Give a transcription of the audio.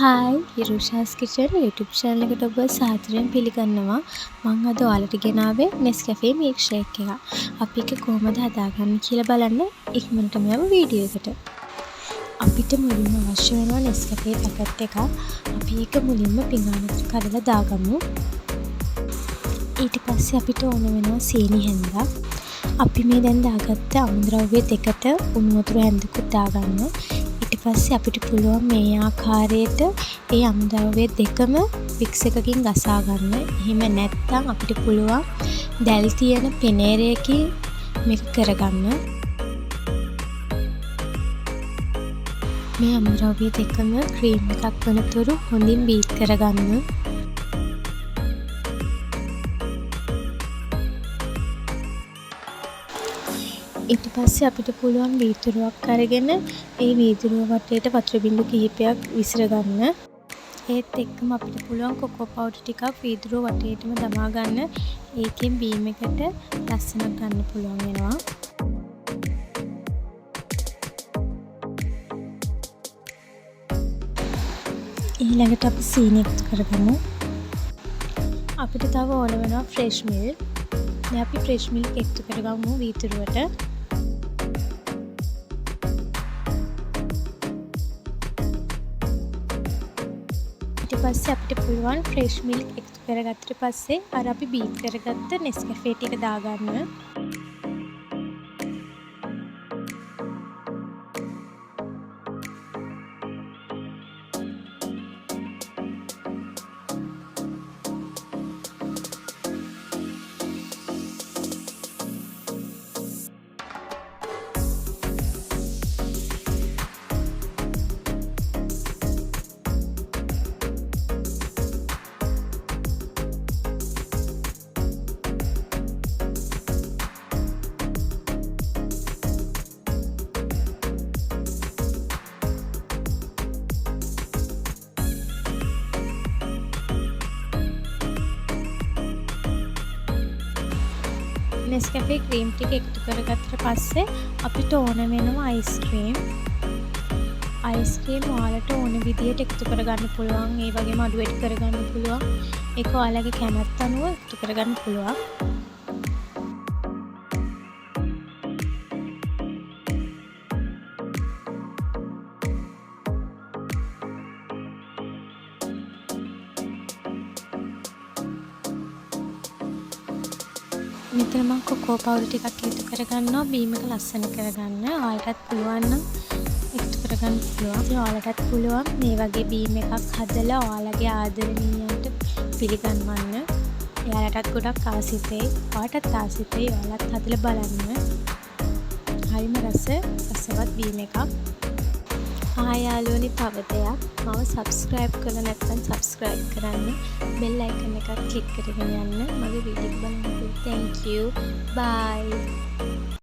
Hi හිරුෂාස් kitchen YouTube channel එකට ඔබ සාදරයෙන් පිළිගන්නවා. මම අද ඔයාලට ගෙනාවේ Nescafe milkshake එකක්. අපි ඒක කොහොමද හදාගන්නේ කියලා බලන්න ඉක්මනටම යමු වීඩියෝ එකට. අපිට මුලින්ම අවශ්‍ය වෙනවා Nescafe පැකට් එකක්. අපි ඒක මුලින්ම පිඟානකට කඩලා දාගමු. ඊට පස්සේ අපිට ඕන වෙනවා සීනි හැන්දක්. අපි මේ දැන් දාගත්ත අමුද්‍රව්‍ය දෙකට උණු වතුර හැන්දකුත් දාගන්න. ඊට පස්සේ අපිට පුළුවන් මේ ආකාරයට ඒ අමුද්‍රව්‍ය දෙකම වික්ස් එකකින් ගසා ගන්න. එහෙම නැත්නම් අපිට පුළුවන් දැල් තියෙන පෙනේරයකින් මේක කරගන්න. මේ අමුද්‍රව්‍ය දෙකම ක්‍රීම් එකක් වනතුරු හොඳින් බීට් කරගන්න. ඊට පස්සේ අපිට පුළුවන් වීදුරුවක් අරගෙන ඒ වීදුරුව වටේට වතුර බිඳු කිහිපයක් විසිර ගන්න. ඒත් එක්කම අපිට පුළුවන් කොකෝ පවුඩර් ටිකක් වීදුරුව වටේටම දමා ගන්න. ඒකෙන් බීම් එකට ලස්සනක් ගන්න පුළුවන් වෙනවා. ඊළඟට අපි සීනි එකතු කරගමු. අපිට තව ඕන වෙනවා ෆ්‍රෙෂ් මිල්ක්. දැන් අපි ෆ්‍රෙෂ් මිල්ක් එකතු කරගමු වීදුරුවට. ඊට පස්සේ අපිට පුළුවන් ෆ්‍රෙෂ් මිල්ක් එකතු කරගත්තට පස්සේ අර අපි බීට් කරගත්ත Nescafe ටික දාගන්න. Nescafe ක්‍රීම් ටික එකතු කරගත්තට පස්සේ අපිට ඕන වෙනවා අයිස්ක්‍රීම්. අයිස්ක්‍රීම් ඔයාලට ඕන විදියට එකතු කරගන්න පුළුවන්. ඒ වගේම අඩු වැඩි කරගන්න පුළුවන්. ඒක ඔයාලගේ කැමැත්ත අනුව එකතු කරගන්න පුළුවන්. මෙතන මම කොකෝ පවුඩර් ටිකක් එකතු කරගන්නවා බීම එක ලස්සන කරගන්න. ඔයාලටත් පුළුවන් නම් එකතු කරගන්න පුළුවන්. ඔයාලටත් පුළුවන් මේ වගේ බීම් එකක් හදලා ඔයාලගේ ආදරණීයන්ට පිළිගන්වන්න. එයාලටත් ගොඩක් ආසිතේ. ඔයාලටත් ආසිතේ. ඔයාලත් හදලා බලන්න. හරිම රසවත් බීම් එකක්. යාළුවනි තව දෙයක් මම subscribe කරලා නැත්නම් subscribe කරන්න. bell icon එකක් click කරගෙන යන්න. මගේ වීඩියෝ බලන්න. Thank you. Bye.